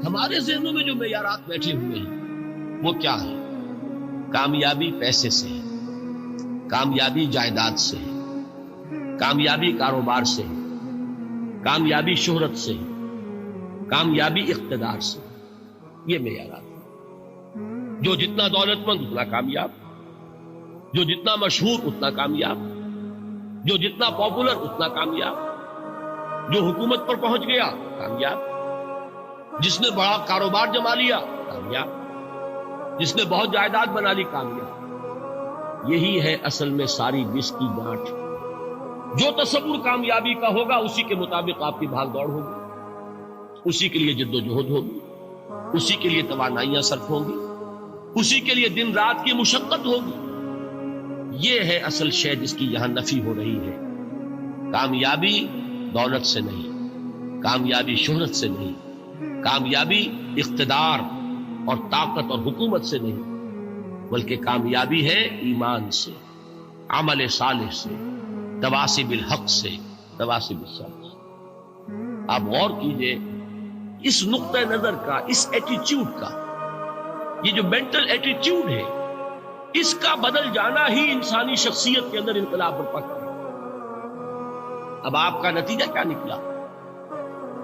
ہمارے ذہنوں میں جو معیارات بیٹھے ہوئے ہیں وہ کیا ہے؟ کامیابی پیسے سے ہے، کامیابی جائیداد سے ہے، کامیابی کاروبار سے ہے، کامیابی شہرت سے ہے، کامیابی اقتدار سے. یہ معیارات ہیں. جو جتنا دولت مند اتنا کامیاب، جو جتنا مشہور اتنا کامیاب، جو جتنا پاپولر اتنا کامیاب، جو حکومت پر پہنچ گیا کامیاب، جس نے بڑا کاروبار جما لیا کامیاب، جس نے بہت جائیداد بنا لی کامیاب. یہی ہے اصل میں ساری بس کی گانٹھ. جو تصور کامیابی کا ہوگا اسی کے مطابق آپ کی بھاگ دوڑ ہوگی، اسی کے لیے جد و جہد ہوگی، اسی کے لیے توانائیاں صرف ہوں گی، اسی کے لیے دن رات کی مشقت ہوگی. یہ ہے اصل شے جس کی یہاں نفی ہو رہی ہے. کامیابی دولت سے نہیں، کامیابی شہرت سے نہیں، کامیابی اقتدار اور طاقت اور حکومت سے نہیں، بلکہ کامیابی ہے ایمان سے، عمل صالح سے، تواصی بالحق سے، تواصی بالصبر سے. آپ غور کیجئے اس نقطہ نظر کا، اس ایٹیچیوڈ کا، یہ جو مینٹل ایٹیچیوڈ ہے اس کا بدل جانا ہی انسانی شخصیت کے اندر انقلاب برپا کرے. اب آپ کا نتیجہ کیا نکلا؟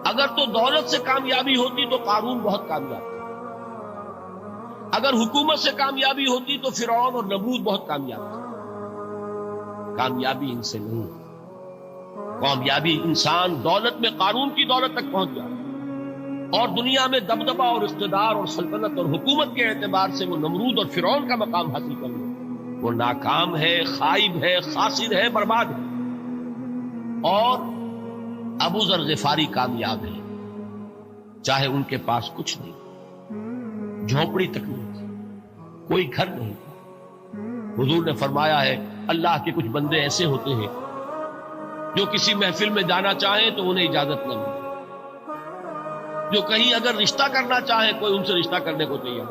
اگر تو دولت سے کامیابی ہوتی تو قارون بہت کامیاب تھا، اگر حکومت سے کامیابی ہوتی تو فرعون اور نمرود بہت کامیاب تھا. کامیابی ان سے نہیں. کامیابی انسان دولت میں قارون کی دولت تک پہنچ جائے اور دنیا میں دبدبہ اور اقتدار اور سلطنت اور حکومت کے اعتبار سے وہ نمرود اور فرعون کا مقام حاصل کر لے، وہ ناکام ہے، خائب ہے، خاسر ہے، برباد ہے. اور ابو ذر غفاری کامیاب ہے، چاہے ان کے پاس کچھ نہیں، جھونپڑی تک نہیں تھی، کوئی گھر نہیں تھا. حضور نے فرمایا ہے اللہ کے کچھ بندے ایسے ہوتے ہیں جو کسی محفل میں جانا چاہیں تو انہیں اجازت نہ ملے، جو کہیں اگر رشتہ کرنا چاہیں کوئی ان سے رشتہ کرنے کو تیار،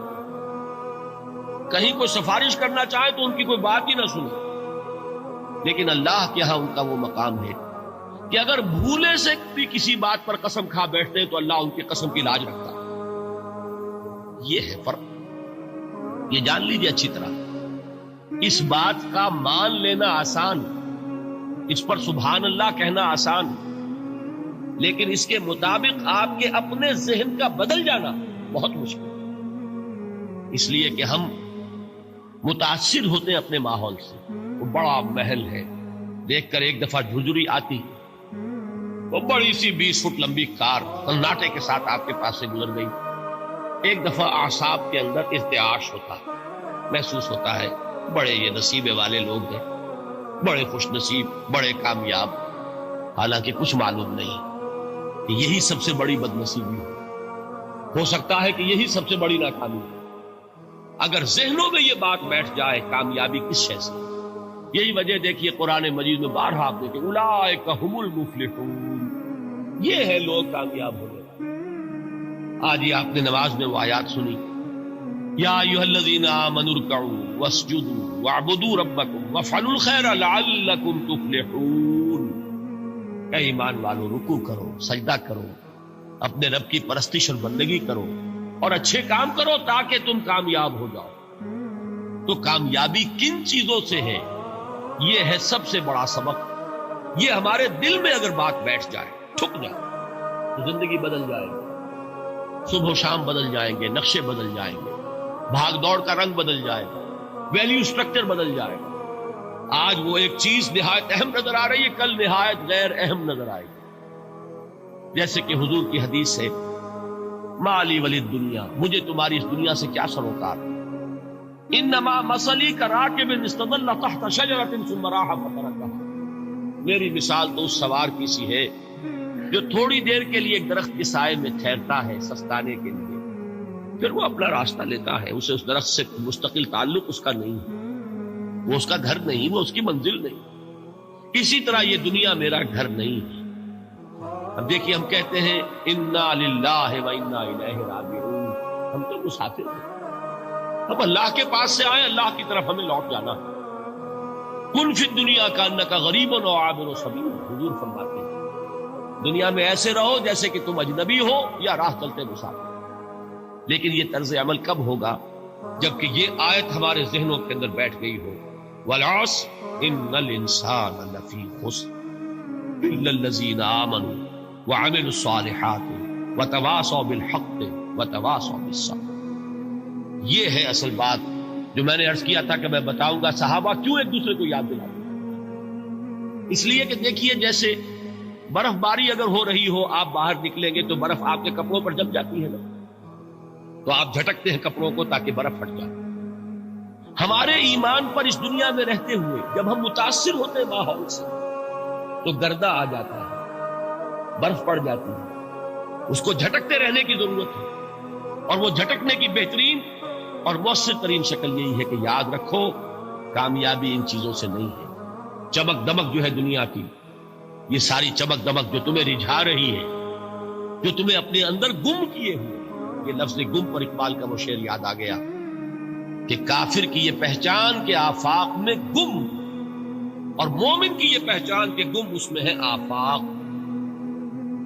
کہیں کوئی سفارش کرنا چاہے تو ان کی کوئی بات ہی نہ سنے. لیکن اللہ کے ہاں ان کا وہ مقام ہے کہ اگر بھولے سے بھی کسی بات پر قسم کھا بیٹھتے ہیں تو اللہ ان کی قسم کی لاج رکھتا ہے. یہ ہے فرق. یہ جان لیجیے اچھی طرح. اس بات کا مان لینا آسان، اس پر سبحان اللہ کہنا آسان، لیکن اس کے مطابق آپ کے اپنے ذہن کا بدل جانا بہت مشکل. اس لیے کہ ہم متاثر ہوتے ہیں اپنے ماحول سے. وہ بڑا محل ہے، دیکھ کر ایک دفعہ جھجری آتی، وہ بڑی سی 20 فٹ لمبی کار سناٹے کے ساتھ آپ کے پاس سے گزر گئی. ایک دفعہ اعصاب کے اندر ارتعاش ہوتا، محسوس ہوتا ہے بڑے یہ نصیبے والے لوگ ہیں، بڑے خوش نصیب، بڑے کامیاب. حالانکہ کچھ معلوم نہیں کہ یہی سب سے بڑی بدنصیبی ہو سکتا ہے کہ یہی سب سے بڑی ناکامی ہے. اگر ذہنوں میں یہ بات بیٹھ جائے کامیابی کس شے سے. یہی وجہ دیکھیے قرآن مجید میں بارہا آپ دیکھیں اولئک هم المفلحون، یہ ہے لوگ کامیاب ہونے والے. آج ہی آپ نے نماز میں وہ آیات سنی، یا ایھا الذین آمنوا ارکعوا واسجدوا واعبدوا ربکم وافعلوا الخیر لعلکم تفلحون. اے ایمان والو، رکوع کرو، سجدہ کرو، اپنے رب کی پرستش اور بندگی کرو اور اچھے کام کرو تاکہ تم کامیاب ہو جاؤ. تو کامیابی کن چیزوں سے ہے؟ یہ ہے سب سے بڑا سبق. یہ ہمارے دل میں اگر بات بیٹھ جائے، ٹھک جائے، تو زندگی بدل جائے گی. صبح و شام بدل جائیں گے، نقشے بدل جائیں گے، بھاگ دوڑ کا رنگ بدل جائے گا، ویلیو سٹرکچر بدل جائے گا. آج وہ ایک چیز نہایت اہم نظر آ رہی ہے، کل نہایت غیر اہم نظر آئے گی. جیسے کہ حضور کی حدیث ہے مالی ولی دنیا، مجھے تمہاری اس دنیا سے کیا سروکار. انما مثلی کراکب استظل تحت شجرۃ ثم راح فترکها. میری مثال تو اس سوار کی سی ہے جو تھوڑی دیر کے لیے ایک درخت کے سائے میں ٹھہرتا ہے سستانے کے لیے، پھر وہ اپنا راستہ لیتا ہے. اسے اس درخت سے مستقل تعلق اس کا نہیں ہے، وہ اس کا گھر نہیں، وہ اس کی منزل نہیں. اسی طرح یہ دنیا میرا گھر نہیں ہے. اب دیکھیے ہم کہتے ہیں انا للہ و انا الیہ راجعون، ہم تو مسافر ہیں، ہم اللہ کے پاس سے آئے، اللہ کی طرف ہمیں لوٹ جانا ہے. کن فی الدنیا کانک غریب و عابر سبیل، حضور فرماتے ہیں دنیا میں ایسے رہو جیسے کہ تم اجنبی ہو یا راہ چلتے مسافر. لیکن یہ طرز عمل کب ہوگا؟ جبکہ یہ آیت ہمارے ذہنوں کے اندر بیٹھ گئی ہو، وَالْعَصْرِ إِنَّ الْإِنسَانَ لَفِي خُسْرٍ إِلَّا الَّذِينَ آمَنُوا وَعَمِلُوا الصَّالِحَاتِ وَتَوَاصَوْا بِالْحَقِّ وَتَوَاصَوْا بِالصَّبْرِ۔ یہ ہے اصل بات جو میں نے عرض کیا تھا کہ میں بتاؤں گا صحابہ کیوں ایک دوسرے کو یاد دلاتے ہیں۔ اس لیے کہ دیکھیے جیسے برف باری اگر ہو رہی ہو، آپ باہر نکلیں گے تو برف آپ کے کپڑوں پر جم جاتی ہے نا، تو آپ جھٹکتے ہیں کپڑوں کو تاکہ برف ہٹ جائے۔ ہمارے ایمان پر اس دنیا میں رہتے ہوئے جب ہم متاثر ہوتے ہیں ماحول سے تو گردہ آ جاتا ہے، برف پڑ جاتی ہے، اس کو جھٹکتے رہنے کی ضرورت ہے۔ اور وہ جھٹکنے کی بہترین اور مؤثر ترین شکل یہی ہے کہ یاد رکھو کامیابی ان چیزوں سے نہیں ہے۔ چمک دمک جو ہے دنیا کی، یہ ساری چمک دمک جو تمہیں رجھا رہی ہے، جو تمہیں اپنے اندر گم کیے ہوئے، یہ لفظ گم پر اقبال کا وہ شعر یاد آ گیا کہ کافر کی یہ پہچان کے آفاق میں گم، اور مومن کی یہ پہچان کے گم اس میں ہے آفاق۔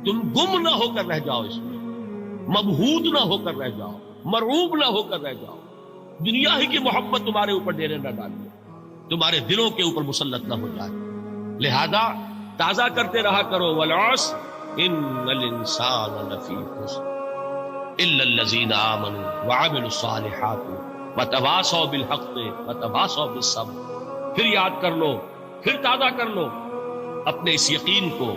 تم گم نہ ہو کر رہ جاؤ، اس میں مبہوت نہ ہو کر رہ جاؤ، مرعوب نہ ہو کر رہ جاؤ، دنیا ہی کی محبت تمہارے اوپر ڈیرے نہ ڈالے، تمہارے دلوں کے اوپر مسلط نہ ہو جائے۔ لہذا تازہ کرتے رہا کرو، وَالْعَصْرِ إِنَّ الْإِنسَانَ لَفِي خُسْرٍ إِلَّا الَّذِينَ آمَنُوا وَعَمِلُوا الصَّالِحَاتِ وَتَوَاصَوْا بِالْحَقِّ وَتَوَاصَوْا بِالصَّبْرِ۔ پھر یاد کر لو، پھر تازہ کر لو اپنے اس یقین کو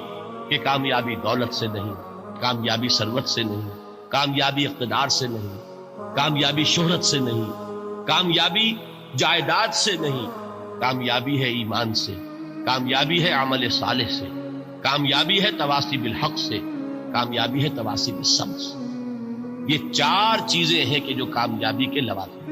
کہ کامیابی دولت سے نہیں، کامیابی ثروت سے نہیں، کامیابی اقتدار سے نہیں، کامیابی شہرت سے نہیں، کامیابی جائیداد سے نہیں، کامیابی ہے ایمان سے، کامیابی ہے عمل صالح سے، کامیابی ہے تواصی بالحق سے، کامیابی ہے تواصی بالصبر سے۔ یہ چار چیزیں ہیں کہ جو کامیابی کے لوازم ہیں۔